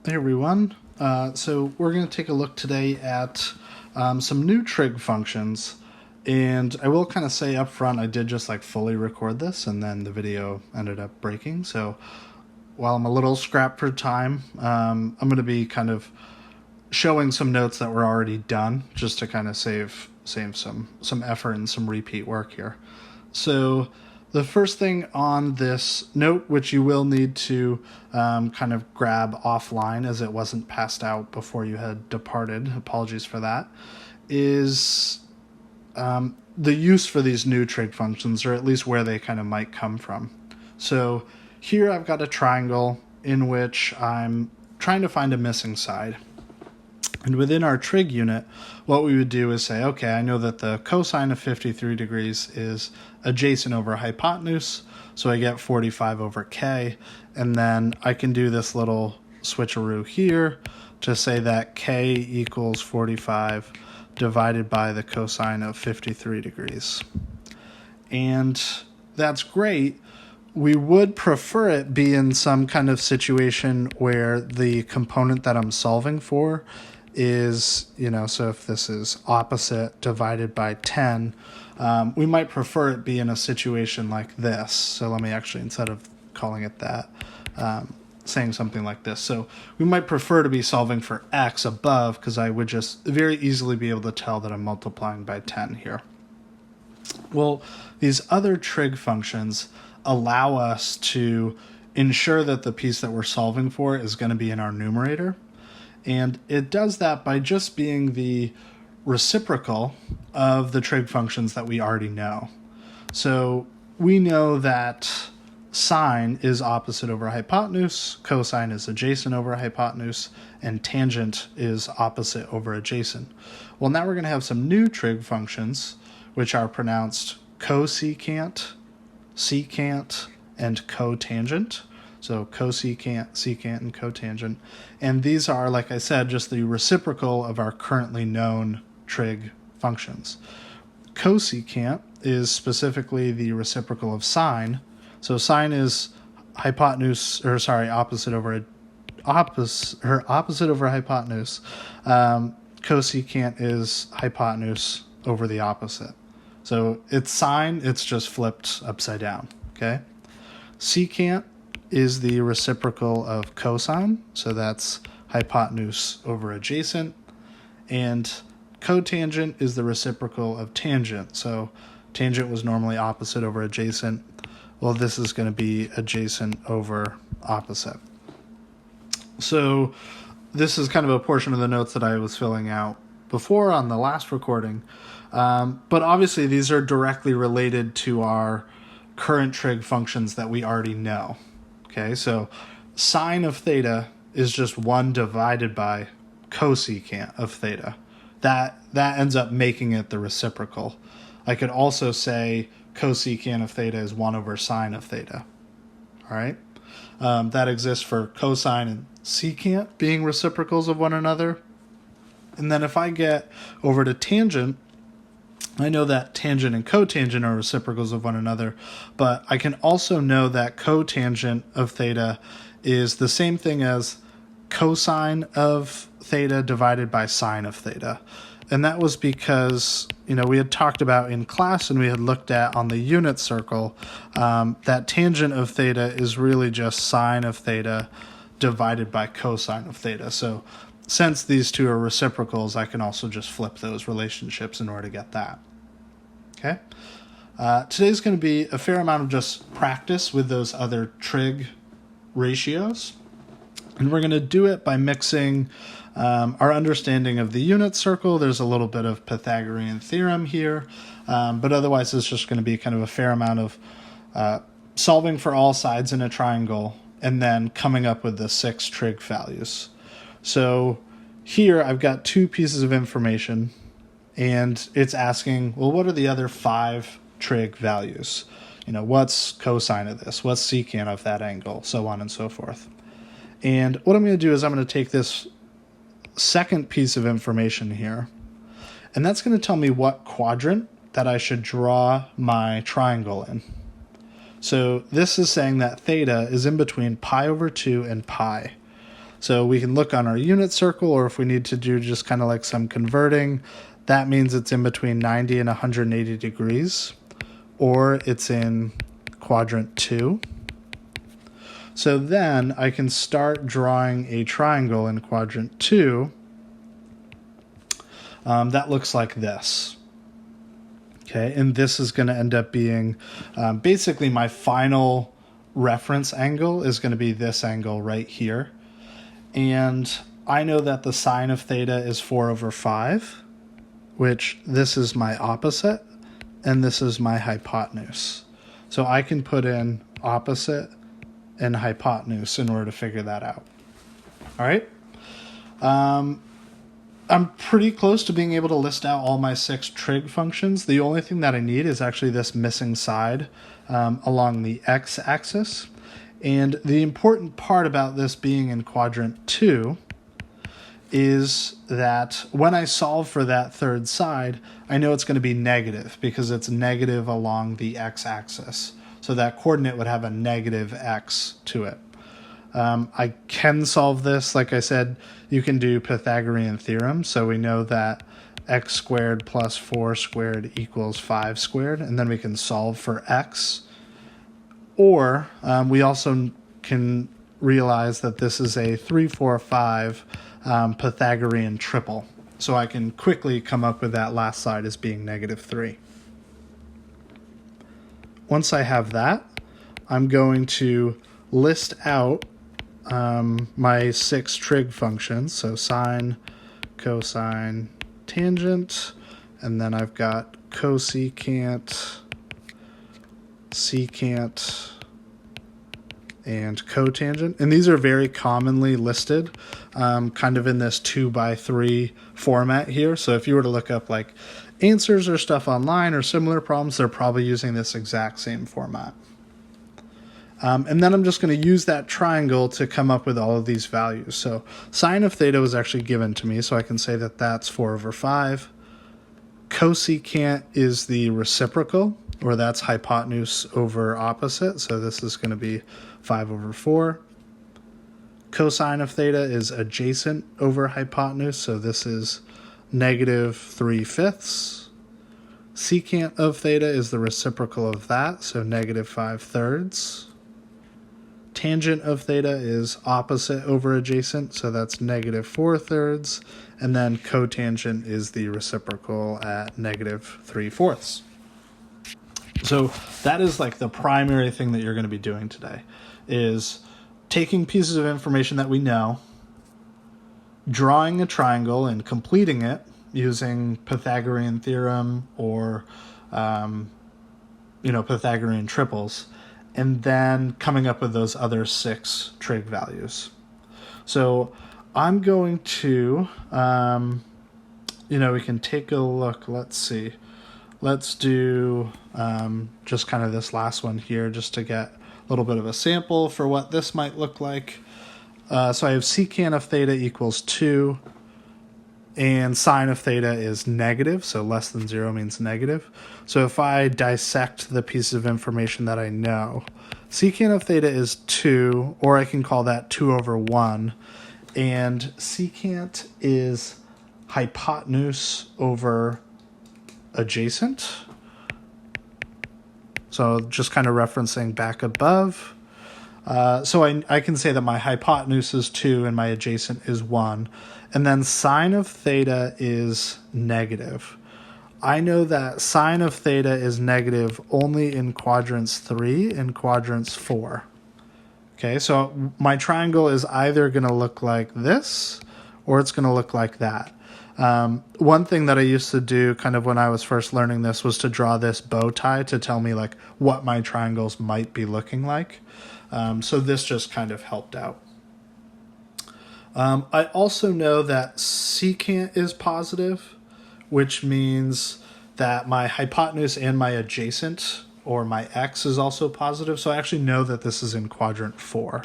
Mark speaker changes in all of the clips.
Speaker 1: Hey everyone. So we're going to take a look today at some new trig functions, and I will kind of say up front I did just like fully record this and then the video ended up breaking. So while I'm a little scrapped for time, I'm going to be kind of showing some notes that were already done just to kind of save some effort and some repeat work here. So the first thing on this note, which you will need to kind of grab offline as it wasn't passed out before you had departed, apologies for that, is the use for these new trig functions, or at least where they kind of might come from. So here I've got a triangle in which I'm trying to find a missing side. And within our trig unit, what we would do is say, okay, I know that the cosine of 53 degrees is adjacent over hypotenuse, so I get 45 over k, and then I can do this little switcheroo here to say that k equals 45 divided by the cosine of 53 degrees. And that's great. We would prefer it be in some kind of situation where the component that I'm solving for is, so if this is opposite divided by 10, we might prefer it be in a situation like this. So let me actually, instead of calling it that, saying something like this. So we might prefer to be solving for x above, because I would just very easily be able to tell that I'm multiplying by 10 here. Well, these other trig functions allow us to ensure that the piece that we're solving for is going to be in our numerator. And it does that by just being the reciprocal of the trig functions that we already know. So we know that sine is opposite over hypotenuse, cosine is adjacent over hypotenuse, and tangent is opposite over adjacent. Well, now we're going to have some new trig functions, which are pronounced cosecant, secant, and cotangent. So cosecant, secant, and cotangent. And these are, like I said, just the reciprocal of our currently known trig functions. Cosecant is specifically the reciprocal of sine. So sine is opposite over hypotenuse. Cosecant is hypotenuse over the opposite. So it's sine, it's just flipped upside down, okay? Secant is the reciprocal of cosine, so that's hypotenuse over adjacent. And cotangent is the reciprocal of tangent, so tangent was normally opposite over adjacent. Well, this is going to be adjacent over opposite. So this is kind of a portion of the notes that I was filling out before on the last recording. But obviously these are directly related to our current trig functions that we already know. Okay, so sine of theta is just 1 divided by cosecant of theta. That ends up making it the reciprocal. I could also say cosecant of theta is 1 over sine of theta. All right, that exists for cosine and secant being reciprocals of one another. And then if I get over to tangent, I know that tangent and cotangent are reciprocals of one another, but I can also know that cotangent of theta is the same thing as cosine of theta divided by sine of theta. And that was because, we had talked about in class and we had looked at on the unit circle that tangent of theta is really just sine of theta divided by cosine of theta. So since these two are reciprocals, I can also just flip those relationships in order to get that. Okay. Today's going to be a fair amount of just practice with those other trig ratios. And we're going to do it by mixing our understanding of the unit circle. There's a little bit of Pythagorean theorem here, but otherwise it's just going to be kind of a fair amount of solving for all sides in a triangle and then coming up with the 6 trig values. So here I've got 2 pieces of information, and it's asking, well, what are the other 5 trig values? What's cosine of this? What's secant of that angle? So on and so forth. And what I'm going to do is I'm going to take this second piece of information here, and that's going to tell me what quadrant that I should draw my triangle in. So this is saying that theta is in between pi over 2 and pi. So we can look on our unit circle, or if we need to do just kind of like some converting, that means it's in between 90 and 180 degrees, or it's in quadrant 2. So then I can start drawing a triangle in quadrant 2 that looks like this. Okay, and this is going to end up being basically my final reference angle is going to be this angle right here. And I know that the sine of theta is 4/5, which this is my opposite, and this is my hypotenuse. So I can put in opposite and hypotenuse in order to figure that out. All right. I'm pretty close to being able to list out all my 6 trig functions. The only thing that I need is actually this missing side along the x-axis. And the important part about this being in quadrant 2 is that when I solve for that third side, I know it's going to be negative because it's negative along the x-axis. So that coordinate would have a negative x to it. I can solve this. Like I said, you can do Pythagorean theorem. So we know that x squared plus 4 squared equals 5 squared, and then we can solve for x. Or we also can realize that this is a 3, 4, 5 Pythagorean triple. So I can quickly come up with that last side as being -3. Once I have that, I'm going to list out my 6 trig functions, so sine, cosine, tangent, and then I've got cosecant, secant, and cotangent. And these are very commonly listed kind of in this 2x3 format here. So if you were to look up like answers or stuff online or similar problems, they're probably using this exact same format. And then I'm just going to use that triangle to come up with all of these values. So sine of theta was actually given to me, so I can say that that's 4/5. Cosecant is the reciprocal, or that's hypotenuse over opposite, so this is going to be 5/4. Cosine of theta is adjacent over hypotenuse, so this is -3/5. Secant of theta is the reciprocal of that, so -5/3. Tangent of theta is opposite over adjacent, so that's -4/3, and then cotangent is the reciprocal at -3/4. So that is like the primary thing that you're going to be doing today, is taking pieces of information that we know, drawing a triangle and completing it using Pythagorean theorem or Pythagorean triples, and then coming up with those other 6 trig values. So I'm going to, we can take a look. Let's see. Let's do just kind of this last one here just to get a little bit of a sample for what this might look like. So I have secant of theta equals 2, and sine of theta is negative, so less than 0 means negative. So if I dissect the piece of information that I know, secant of theta is 2, or I can call that 2/1, and secant is hypotenuse over adjacent. So just kind of referencing back above. So I can say that my hypotenuse is 2 and my adjacent is 1. And then sine of theta is negative. I know that sine of theta is negative only in quadrants 3 and quadrants 4. Okay, so my triangle is either going to look like this or it's going to look like that. One thing that I used to do kind of when I was first learning this was to draw this bow tie to tell me like what my triangles might be looking like. So this just kind of helped out. I also know that secant is positive, which means that my hypotenuse and my adjacent, or my x, is also positive. So I actually know that this is in quadrant 4.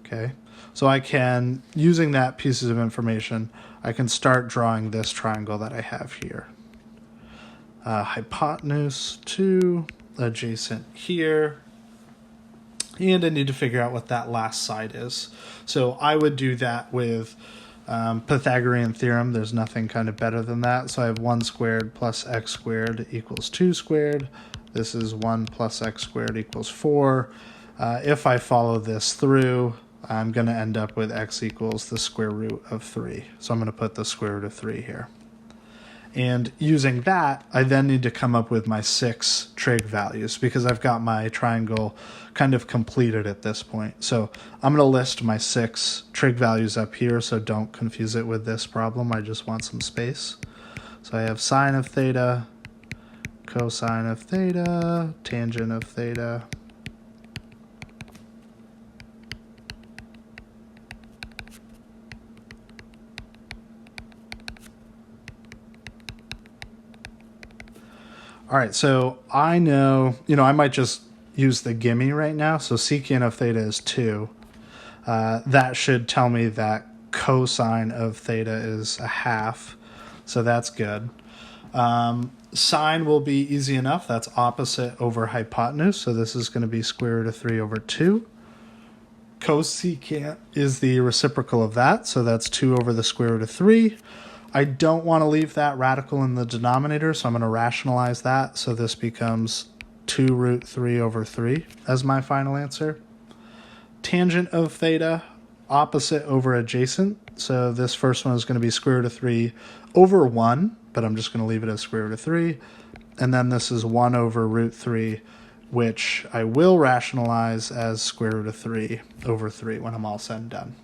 Speaker 1: Okay, so I can, using that pieces of information, I can start drawing this triangle that I have here. Hypotenuse 2, adjacent here. and I need to figure out what that last side is. So I would do that with Pythagorean theorem. There's nothing kind of better than that. So I have 1 squared plus x squared equals 2 squared. This is 1 plus x squared equals 4. If I follow this through, I'm going to end up with x equals the square root of 3. So I'm going to put the square root of 3 here. And using that, I then need to come up with my 6 trig values because I've got my triangle kind of completed at this point. So I'm going to list my 6 trig values up here, so don't confuse it with this problem. I just want some space. So I have sine of theta, cosine of theta, tangent of theta, all right, so I know, I might just use the gimme right now. So secant of theta is 2. That should tell me that cosine of theta is a half. So that's good. Sine will be easy enough. That's opposite over hypotenuse. So this is going to be square root of 3 over 2. Cosecant is the reciprocal of that. So that's 2 over the square root of 3. I don't want to leave that radical in the denominator, so I'm going to rationalize that. So this becomes 2 root 3 over 3 as my final answer. Tangent of theta, opposite over adjacent. So this first one is going to be square root of 3 over 1, but I'm just going to leave it as square root of 3. And then this is 1 over root 3, which I will rationalize as square root of 3 over 3 when I'm all said and done.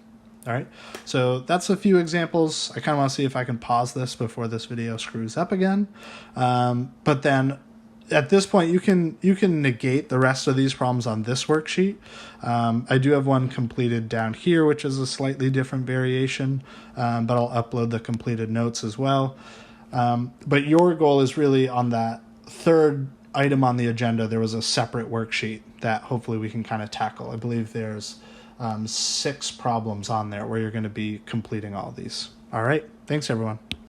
Speaker 1: All right, so that's a few examples. I kind of want to see if I can pause this before this video screws up again. But then at this point, you can negate the rest of these problems on this worksheet. I do have one completed down here, which is a slightly different variation, but I'll upload the completed notes as well. But your goal is really on that third item on the agenda. There was a separate worksheet that hopefully we can kind of tackle. I believe there's 6 problems on there where you're going to be completing all these. All right. Thanks, everyone.